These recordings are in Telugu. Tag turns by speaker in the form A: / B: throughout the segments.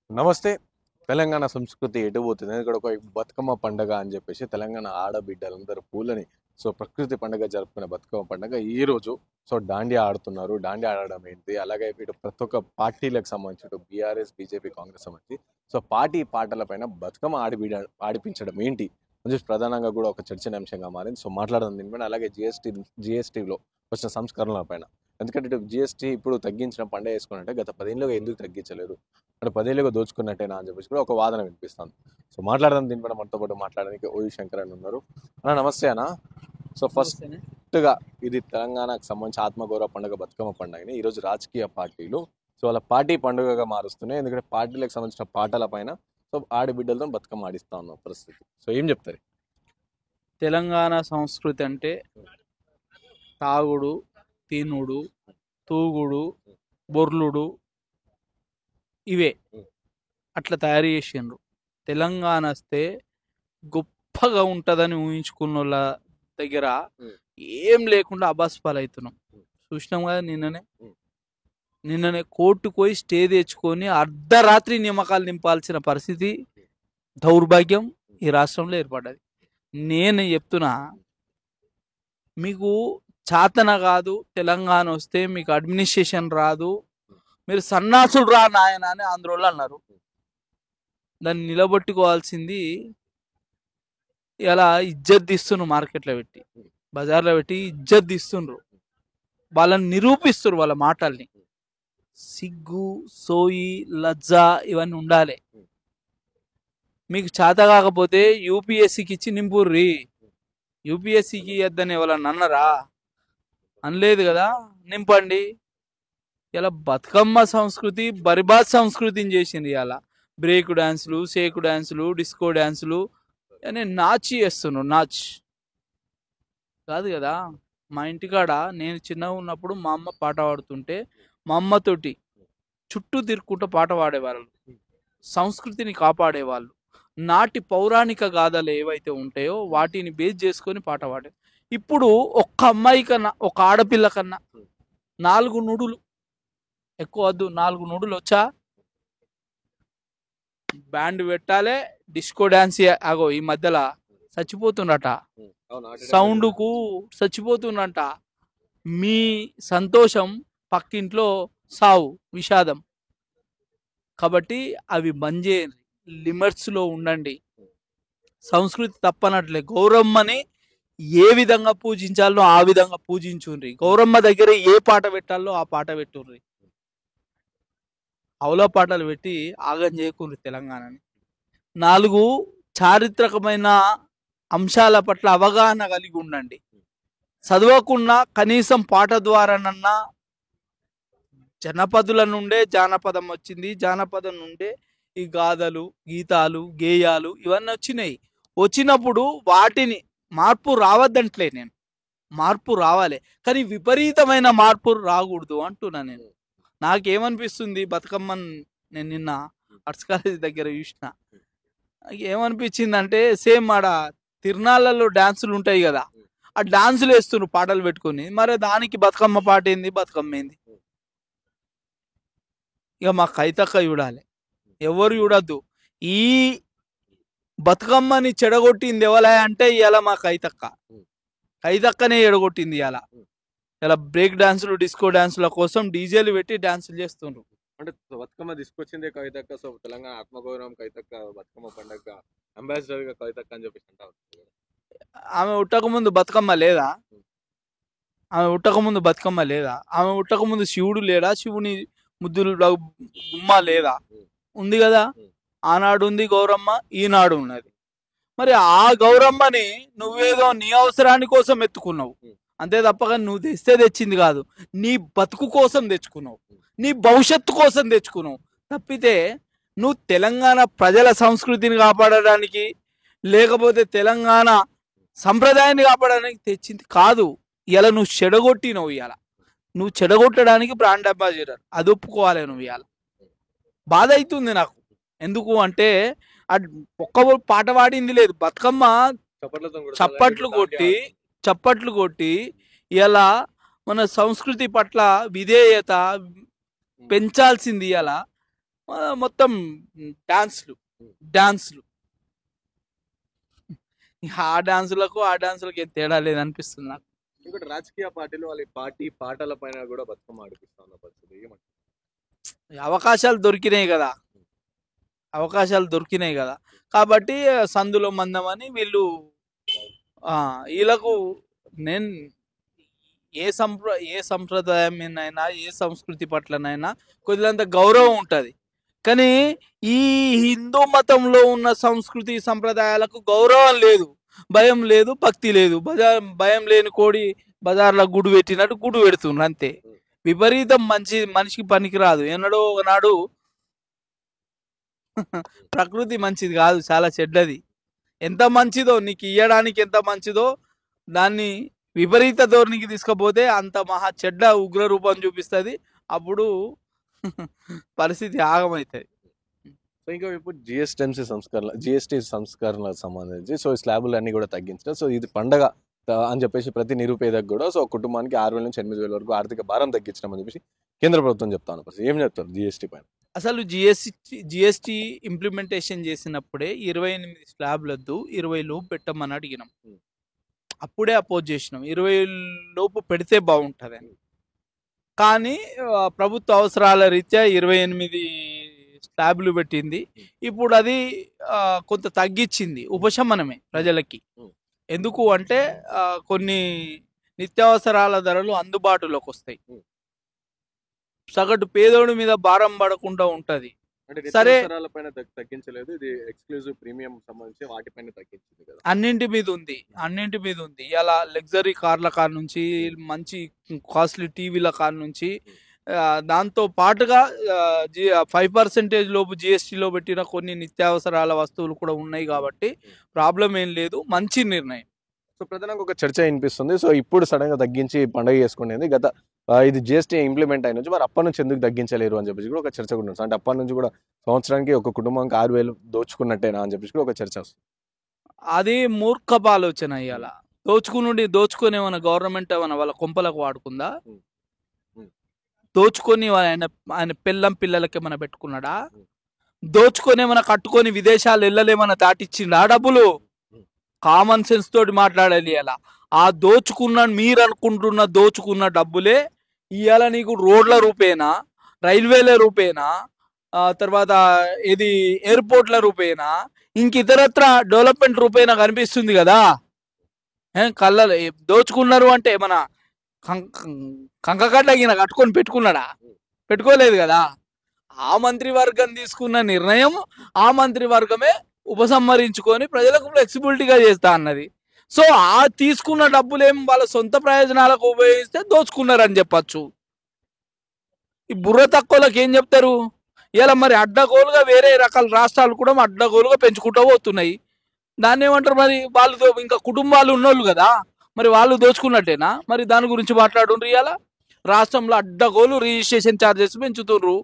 A: నమస్తే. తెలంగాణ సంస్కృతి ఎటు పోతుంది? ఇక్కడ ఒక బతుకమ్మ పండగ అని చెప్పేసి తెలంగాణ ఆడబిడ్డలందరూ పూలని ప్రకృతి పండుగ జరుపుకునే బతుకమ్మ పండుగ ఈ రోజు. దాండియా ఆడుతున్నారు. దాండియా ఆడడం ఏంటి? అలాగే ఇటు ప్రతి ఒక్క పార్టీలకు సంబంధించి ఇటు బీఆర్ఎస్, బీజేపీ, కాంగ్రెస్ సంబంధించి పార్టీ పాటల పైన బతుకమ్మ ఆడిపించడం ఏంటి అని చెప్పి ప్రధానంగా కూడా ఒక చర్చనీయాంశంగా మారింది. మాట్లాడడం దీనిపైన అలాగే జిఎస్టీలో వచ్చిన సంస్కరణల పైన. ఎందుకంటే ఇటు జిఎస్టీ ఇప్పుడు తగ్గించిన పండుగ వేసుకున్నట్టే గత 10 ఏళ్ళుగా ఎందుకు తగ్గించలేదు, అంటే 10 ఏళ్ళుగా దోచుకున్నట్టేనా అని చెప్పేసి కూడా ఒక వాదన వినిపిస్తుంది. మాట్లాడదాం దీనిపైన. మనతో పాటు మాట్లాడడానికి ఓయి శంకర్ అని ఉన్నారు. అన్న నమస్తే అన్న. ఫస్ట్గా ఇది తెలంగాణకు సంబంధించి ఆత్మగౌరవ పండుగ బతుకమ్మ పండుగని ఈరోజు రాజకీయ పార్టీలు వాళ్ళ పార్టీ పండుగగా మారుస్తున్నాయి. ఎందుకంటే పార్టీలకు సంబంధించిన పాటల పైన ఆడబిడ్డలతో బతుకమ్మ ఆడిస్తా ఉన్న పరిస్థితి. ఏం చెప్తారు?
B: తెలంగాణ సంస్కృతి అంటే తాగుడు, తినుడు, తూగుడు, బొర్లుడు ఇవే అట్లా తయారు చేసిండ్రు. తెలంగాణ వస్తే గొప్పగా ఉంటుందని ఊహించుకున్న వాళ్ళ దగ్గర ఏం లేకుండా అబాస్పాలు అవుతున్నాం. చూసినాం కదా నిన్ననే కోర్టుకు పోయి స్టే తెచ్చుకొని అర్ధరాత్రి నియామకాలు నింపాల్సిన పరిస్థితి, దౌర్భాగ్యం ఈ రాష్ట్రంలో ఏర్పడ్డది. నేను చెప్తున్నా, మీకు చాతన కాదు తెలంగాణ వస్తే, మీకు అడ్మినిస్ట్రేషన్ రాదు, మీరు సన్నాసులు రా నాయన అని ఆంధ్రోళ్ళు అన్నారు. దాన్ని నిలబెట్టుకోవాల్సింది ఇలా ఇజ్జత్ తీస్తున్నారు. మార్కెట్లో పెట్టి, బజార్లో పెట్టి ఇజ్జత్ తీస్తుండ్రు. వాళ్ళని నిరూపిస్తున్నారు వాళ్ళ మాటల్ని. సిగ్గు, సోయి, లజ్జ ఇవన్నీ ఉండాలి. మీకు చేత కాకపోతే యూపీఎస్సీకి ఇచ్చి నింపుర్రి. యూపీఎస్సీకి ఇద్దని ఎవరన్నా అన్నారా? అనలేదు కదా, నింపండి. ఇలా బతుకమ్మ సంస్కృతి బరిబాద్ సంస్కృతిని చేసింది. ఇలా బ్రేక్ డాన్సులు, షేక్ డాన్సులు, డిస్కో డాన్సులు అని నాచి చేస్తున్నాడు. నాచ్ కాదు కదా. మా ఇంటికాడ నేను చిన్నగా ఉన్నప్పుడు మా అమ్మ పాట పాడుతుంటే మా అమ్మతోటి చుట్టూ తిరుక్కుంటూ పాట పాడేవాళ్ళు. సంస్కృతిని కాపాడేవాళ్ళు. నాటి పౌరాణిక గాథలు ఏవైతే ఉంటాయో వాటిని బేస్ చేసుకొని పాట పాడే. ఇప్పుడు ఒక్క అమ్మాయి కన్నా, ఒక ఆడపిల్ల కన్నా 4 నుడులు, ఎక్కువ వద్దు, 4 నుడులు వచ్చా బ్యాండ్ పెట్టాలి, డిస్కో డాన్స్. అగో ఈ మధ్యలో చచ్చిపోతుండట, సౌండ్కు చచ్చిపోతుండట. మీ సంతోషం పక్కింట్లో సావు, విషాదం. కాబట్టి అవి బంద్ చేయండి, లిమిట్స్లో ఉండండి. సంస్కృతి తప్పనట్లే. గౌరమ్మని ఏ విధంగా పూజించాలో ఆ విధంగా పూజించుండ్రి. గౌరమ్మ దగ్గర ఏ పాట పెట్టాలో ఆ పాట పెట్టుండ్రి. అవలో పాటలు పెట్టి ఆగం చేయకుండ్రి తెలంగాణని. 4 చారిత్రకమైన అంశాల పట్ల అవగాహన కలిగి ఉండండి. చదవకుండా కనీసం పాట ద్వారానన్నా, జనపదుల నుండే జానపదం వచ్చింది, జానపదం నుండే ఈ గాథలు, గీతాలు, గేయాలు ఇవన్నీ వచ్చినాయి. వచ్చినప్పుడు వాటిని మార్పు రావద్దంటలే నేను, మార్పు రావాలి, కానీ విపరీతమైన మార్పు రాకూడదు అంటున్నా నేను. నాకేమనిపిస్తుంది, బతుకమ్మని నేను నిన్న ఆర్ట్స్ కాలేజ్ దగ్గర చూసిన, ఏమనిపించింది అంటే సేమ్ ఆడ తిరునాళ్ళలో డాన్సులు ఉంటాయి కదా, ఆ డాన్సులు వేస్తున్నారు పాటలు పెట్టుకొని. మరి దానికి బతుకమ్మ పాట ఏంది, బతుకమ్మ ఏంది? ఇక మా కైతక్క చూడాలి, ఎవరు చూడద్దు. ఈ బతుకమ్మని చెడగొట్టింది ఎవలా అంటే ఇలా మా కైతక్కనే చెడగొట్టింది. ఇలా బ్రేక్ డాన్సులు, డిస్కో డాన్సుల కోసం డీజేలు పెట్టి డాన్సులు చేస్తుండ్రు.
A: అంటే బతుకమ్మ తీసుకొచ్చిందే కవితక్క. తెలంగాణ ఆత్మగౌరవం కవితక్క, బతుకమ్మ పండుగ అంబాసిడర్ గా కవితక్క అని చెప్పేసి అంటారు.
B: ఆమె ఉట్టక ముందు బతుకమ్మ లేదా? ఆమె ఉట్టక ముందు బతుకమ్మ లేదా? ఆమె ఉట్టక ముందు శివుడు లేడా? శివుని ముద్దులు గుమ్మ లేదా? ఉంది కదా. ఆనాడు ఉంది గౌరమ్మ, ఈనాడు ఉన్నది. మరి ఆ గౌరమ్మని నువ్వేదో నీ అవసరాని కోసం ఎత్తుకున్నావు, అంతే తప్పగా నువ్వు తెచ్చింది కాదు. నీ బతుకు కోసం తెచ్చుకున్నావు, నీ భవిష్యత్తు కోసం తెచ్చుకున్నావు. తప్పితే నువ్వు తెలంగాణ ప్రజల సంస్కృతిని కాపాడడానికి, లేకపోతే తెలంగాణ సంప్రదాయాన్ని కాపాడడానికి తెచ్చింది కాదు. ఇలా నువ్వు చెడగొట్టినవు. నువ్వు చెడగొట్టడానికి బ్రాండ్ అంబాసిడర్, అది ఒప్పుకోవాలి నువ్వు. బాధ అవుతుంది నాకు. ఎందుకు అంటే ఒక్క పాట పాడింది లేదు. బతుకమ్మ చప్పట్లు కొట్టి ఇలా మన సంస్కృతి పట్ల విధేయత పెంచాల్సింది. ఇలా మొత్తం డాన్స్లు డాన్స్లు ఆ డాన్సులకు ఏం తేడా లేదనిపిస్తుంది నాకు.
A: ఇంకోటి రాజకీయ పార్టీలు వాళ్ళ పార్టీ పాటల పైన కూడా బతుకమ్మ ఆడిపిస్తా ఉన్న పరిస్థితి ఏమంటారు?
B: అవకాశాలు దొరికినాయి కదా, అవకాశాలు దొరికినాయి కదా, కాబట్టి సందులో మందమని వీళ్ళు వీళ్ళకు నేను ఏ సంప్రదాయమైనా ఏ సంస్కృతి పట్లనైనా కొద్దిలంత గౌరవం ఉంటుంది. కానీ ఈ హిందూ మతంలో ఉన్న సంస్కృతి సంప్రదాయాలకు గౌరవం లేదు, భయం లేదు, భక్తి లేదు. భయం లేని కోడి బజార్లో గుడి పెట్టినట్టు గుడి పెడుతున్నారు అంతే. విపరీతం మనిషికి పనికిరాదు. ఎన్నడో ఒకనాడు ప్రకృతి మంచిది కాదు, చాలా చెడ్డది. ఎంత మంచిదో నీకు ఇయ్యడానికి, ఎంత మంచిదో దాన్ని విపరీత ధోరణికి తీసుకపోతే అంత మహా చెడ్డ ఉగ్ర రూపం చూపిస్తుంది. అప్పుడు పరిస్థితి ఆగమవుతుంది.
A: సో ఇంకా ఇప్పుడు జిఎస్టీ సంస్కరణలకు సంబంధించి సో ఈ స్లాబులు అన్ని కూడా తగ్గించడం, సో ఇది పండగ అని చెప్పేసి ప్రతి నిరుపేదకు కూడా సో కుటుంబానికి 6,000 నుంచి 8,000 వరకు ఆర్థిక భారం తగ్గించడం అని చెప్పేసి కేంద్ర ప్రభుత్వం చెప్తాను. ఏం చెప్తారు జిఎస్టీ పైన?
B: అసలు జిఎస్టీ ఇంప్లిమెంటేషన్ చేసినప్పుడే 28 స్లాబ్లద్దు 20 లోపు పెట్టమని అడిగినాం. అప్పుడే అపోజ్ చేసినాం, 20 లోపు పెడితే బాగుంటుంది అని. కానీ ప్రభుత్వ అవసరాల రీత్యా 28 స్లాబ్లు పెట్టింది. ఇప్పుడు అది కొంత తగ్గించింది, ఉపశమనమే ప్రజలకి. ఎందుకు అంటే కొన్ని నిత్యావసరాల ధరలు అందుబాటులోకి వస్తాయి, సగటు పేదోడి మీద భారం పడకుండా ఉంటది. సరే,
A: తగ్గించలేదు, ఇది ఎక్స్క్లూజివ్ ప్రీమియం సంబంధించి వాటిపైన తగ్గించింది కదా.
B: అన్నింటి మీద ఉంది. ఇలా లగ్జరీ కార్ల కార్ నుంచి మంచి కాస్ట్లీ టీవీల కార్ నుంచి దాంతో పాటుగా 5% లోపు జిఎస్టీలో పెట్టిన కొన్ని నిత్యావసరాల వస్తువులు కూడా ఉన్నాయి. కాబట్టి ప్రాబ్లం ఏం లేదు, మంచి నిర్ణయం.
A: సో ప్రధానంగా ఒక చర్చ వినిపిస్తుంది. సో ఇప్పుడు సడన్ గా తగ్గించి పండుగ చేసుకునేది గత ఇది జిఎస్టీ ఇంప్లిమెంట్ అయిన నుంచి మరి అప్పటి నుంచి ఎందుకు తగ్గించలేరు అని చెప్పేసి కూడా ఒక చర్చ కూడా ఉంది. అంటే అప్పటి నుంచి కూడా సంవత్సరానికి ఒక కుటుంబానికి 6,000 దోచుకున్నట్టేనా అని చెప్పేసి కూడా ఒక చర్చ వస్తుంది.
B: అది మూర్ఖపు ఆలోచన. ఇవాళ దోచుకుని ఏమైనా గవర్నమెంట్ ఏమైనా వాళ్ళ కొంపలకు వాడుకుందా? దోచుకొని ఆయన పిల్లలకి ఏమైనా పెట్టుకున్నాడా? దోచుకొని ఏమైనా కట్టుకొని విదేశాలు వెళ్ళలేమన్నా దాటిచ్చిండా డబ్బులు? కామన్ సెన్స్ తోటి మాట్లాడాలి. ఇలా ఆ మీరు అనుకుంటున్న దోచుకున్న డబ్బులే ఇవాళ నీకు రోడ్ల రూపేనా, రైల్వేల రూపేనా, తర్వాత ఇది ఎయిర్పోర్ట్ల రూపేనా, ఇంక ఇతరత్ర డెవలప్మెంట్ రూపేనా కనిపిస్తుంది కదా. కళ్ళలో దోచుకున్నారు అంటే మన కంకగడ్డ కట్టుకొని పెట్టుకున్నాడా? పెట్టుకోలేదు కదా. ఆ మంత్రివర్గం తీసుకున్న నిర్ణయం ఆ మంత్రివర్గమే ఉపసంహరించుకొని ప్రజలకు ఫ్లెక్సిబిలిటీగా చేస్తా అన్నది. సో ఆ తీసుకున్న డబ్బులేం వాళ్ళ సొంత ప్రయోజనాలకు ఉపయోగిస్తే దోచుకున్నారని చెప్పచ్చు. ఈ బుర్ర తక్కువలకు ఏం చెప్తారు? ఇలా మరి అడ్డగోలుగా వేరే రకాల రాష్ట్రాలు కూడా అడ్డగోలుగా పెంచుకుంటూ పోతున్నాయి. దాన్ని ఏమంటారు మరి? వాళ్ళు ఇంకా కుటుంబాలు ఉన్నోళ్ళు కదా, మరి వాళ్ళు దోచుకున్నట్టేనా? మరి దాని గురించి మాట్లాడుండ్రు. ఇవాళ రాష్ట్రంలో అడ్డగోలు రిజిస్ట్రేషన్ ఛార్జెస్ పెంచుతుండ్రు.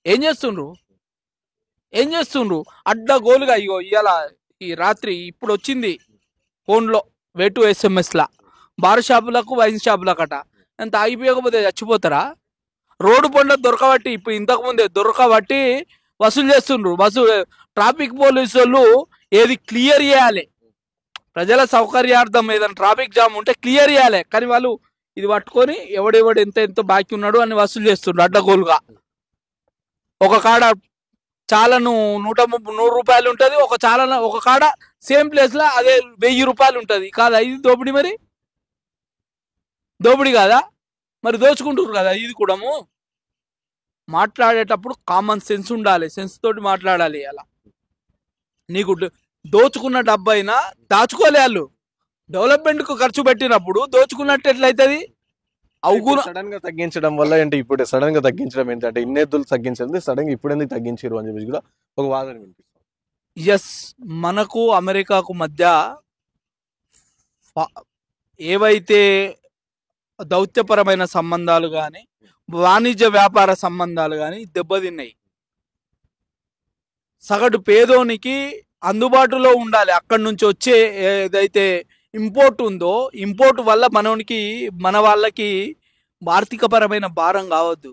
B: ఏం చేస్తుండ్రు అడ్డగోలుగా? ఇగో ఇవాళ ఈ రాత్రి ఇప్పుడు వచ్చింది ఫోన్లో వేటు SMS బార్ షాపులకు వైన్ షాపులకట. ఎంత ఆగిపోయకపోతే చచ్చిపోతారా? రోడ్డు పండుగ దొరకబట్టి ఇప్పుడు ఇంతకుముందే దొరకబట్టి వసూలు చేస్తుండ్రు. ట్రాఫిక్ పోలీసు వాళ్ళు ఏది క్లియర్ చేయాలి, ప్రజల సౌకర్యార్థం ఏదైనా ట్రాఫిక్ జామ్ ఉంటే క్లియర్ చేయాలి. కానీ వాళ్ళు ఇది పట్టుకొని ఎవడెవడు ఎంత బాకీ ఉన్నాడు అని వసూలు చేస్తుండ్రు అడ్డగోలుగా. ఒక కాడ చాలను 100 రూపాయలు ఉంటుంది, ఒక కాడ సేమ్ ప్లేస్ లో అదే 1000 రూపాయలు ఉంటుంది. కాదా ఇది దోపిడీ? మరి దోపిడీ కాదా? మరి దోచుకుంటున్నారు కదా. ఇది కూడా మాట్లాడేటప్పుడు కామన్ సెన్స్ ఉండాలి, సెన్స్ తోటి మాట్లాడాలి. అలా నీకు దోచుకున్న డబ్బైనా దాచుకోలే, వాళ్ళు డెవలప్మెంట్ కు ఖర్చు పెట్టినప్పుడు దోచుకున్నట్టు ఎట్లయితుంది?
A: సడన్ గా తగ్గించడం వల్ల అంటే ఇప్పుడు సడన్ గా తగ్గించడం ఏంటంటే ఇన్నేద్దులు తగ్గించండి, సడన్ గా ఇప్పుడు ఎందుకు తగ్గించారు అని చెప్పేసి కూడా ఒక వాదన వినిపిస్తుంది.
B: ఎస్, మనకు అమెరికాకు మధ్య ఏవైతే దౌత్యపరమైన సంబంధాలు కానీ వాణిజ్య వ్యాపార సంబంధాలు కానీ దెబ్బతిన్నాయి. సగటు పేదోనికి అందుబాటులో ఉండాలి. అక్కడి నుంచి వచ్చే ఏదైతే ఇంపోర్ట్ ఉందో, ఇంపోర్ట్ వల్ల మన వాళ్ళకి ఆర్థికపరమైన భారం కావద్దు.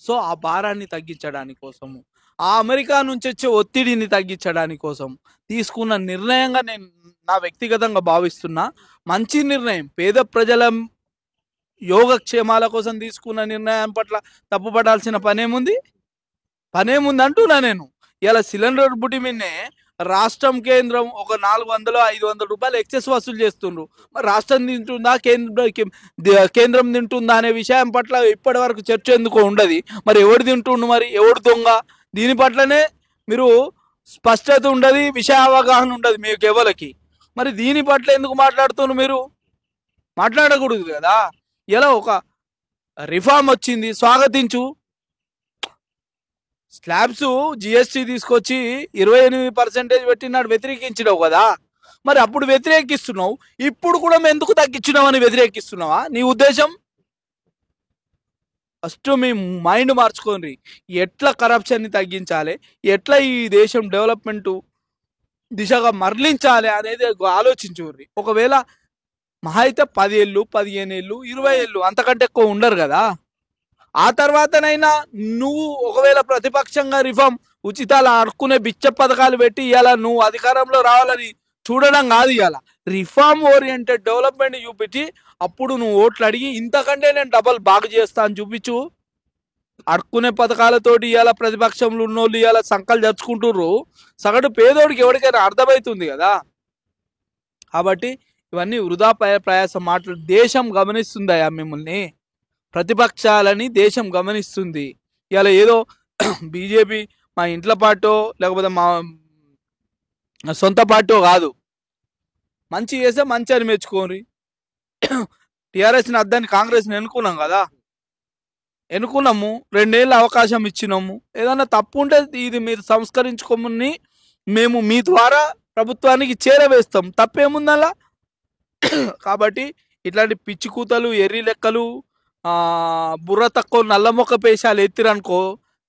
B: సో ఆ భారాన్ని తగ్గించడానికి కోసము ఆ అమెరికా నుంచి వచ్చే ఒత్తిడిని తగ్గించడానికి కోసం తీసుకున్న నిర్ణయంగా నేను నా వ్యక్తిగతంగా భావిస్తున్నా. మంచి నిర్ణయం. పేద ప్రజల యోగక్షేమాల కోసం తీసుకున్న నిర్ణయం పట్ల తప్పుపడాల్సిన పనేముంది అంటున్నా నేను. ఇలా సిలిండర్ బుట్టి మీదనే రాష్ట్రం కేంద్రం ఒక 400-500 రూపాయలు ఎక్సెస్ వసూలు చేస్తుండ్రు. మరి రాష్ట్రం తింటుందా కేంద్రం తింటుందా అనే విషయం పట్ల ఇప్పటి వరకు చర్చ ఎందుకో ఉండదు. మరి ఎవడు తింటుండు, మరి ఎవడు దొంగ, దీని పట్లనే మీరు స్పష్టత ఉండదు, విషయ అవగాహన ఉండదు మీకు ఎవరికి. మరి దీని పట్ల ఎందుకు మాట్లాడుతున్నారు మీరు? మాట్లాడకూడదు కదా. ఇలా ఒక రిఫార్మ్ వచ్చింది, స్వాగతించు. స్లాబ్స్ జిఎస్టీ తీసుకొచ్చి 28% పెట్టినాడు, వ్యతిరేకించినావు కదా. మరి అప్పుడు వ్యతిరేకిస్తున్నావు, ఇప్పుడు కూడా ఎందుకు తగ్గించినావు అని వ్యతిరేకిస్తున్నావా? నీ ఉద్దేశం ఫస్ట్ మీ మైండ్ మార్చుకోండి. ఎట్లా కరప్షన్ని తగ్గించాలి, ఎట్లా ఈ దేశం డెవలప్మెంట్ దిశగా మరలించాలి అనేది ఆలోచించుర్రి. ఒకవేళ మహా అయితే 10 ఏళ్ళు, 15 ఏళ్ళు, 20 ఏళ్ళు, అంతకంటే ఎక్కువ ఉండరు కదా. ఆ తర్వాతనైనా నువ్వు ఒకవేళ ప్రతిపక్షంగా రిఫార్మ్ ఉచితాలు అడుక్కునే బిచ్చ పథకాలు పెట్టి ఇవాళ నువ్వు అధికారంలో రావాలని చూడడం కాదు. ఇవాళ రిఫార్మ్ ఓరియంటెడ్ డెవలప్మెంట్ చూపించి అప్పుడు నువ్వు ఓట్లు అడిగి ఇంతకంటే నేను డబల్ బాగు చేస్తా అని చూపించు. అడుక్కునే పథకాలతోటి ఇవాళ ప్రతిపక్షంలో ఉన్నోళ్ళు ఇవాళ సంకలు జరుచుకుంటుర్రు. సగటు పేదోడికి ఎవరికైనా అర్థమవుతుంది కదా. కాబట్టి ఇవన్నీ వృధా ప్రయాస మాటలు. దేశం గమనిస్తుందయా మిమ్మల్ని, ప్రతిపక్షాలని దేశం గమనిస్తుంది. ఇలా ఏదో బీజేపీ మా ఇంట్లో పార్టీ లేకపోతే మా సొంత పార్టీ కాదు. మంచి చేస్తే మంచి అని మెచ్చుకోని. టీఆర్ఎస్ని అద్దని కాంగ్రెస్ని ఎన్నుకున్నాము, 2 ఏళ్ళు అవకాశం ఇచ్చినాము. ఏదన్నా తప్పు ఉంటే ఇది మీరు సంస్కరించుకోమని మేము మీ ద్వారా ప్రభుత్వానికి చేరవేస్తాం, తప్పేముందలా. కాబట్టి ఇట్లాంటి పిచ్చి కూతలు, ఎర్రి లెక్కలు, బుర్ర తక్కువ నల్ల మొక్క పేషాలు ఎత్తిరనుకో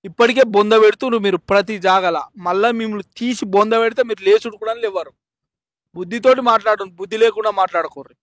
B: ఇప్పటికే బొంద పెడుతున్నారు మీరు ప్రతి జాగల. మళ్ళీ మిమ్మల్ని తీసి బొంద పెడితే మీరు లేచుడు కూడా లేవారు. బుద్ధితోటి మాట్లాడు, బుద్ధి లేకుండా మాట్లాడుకోరు.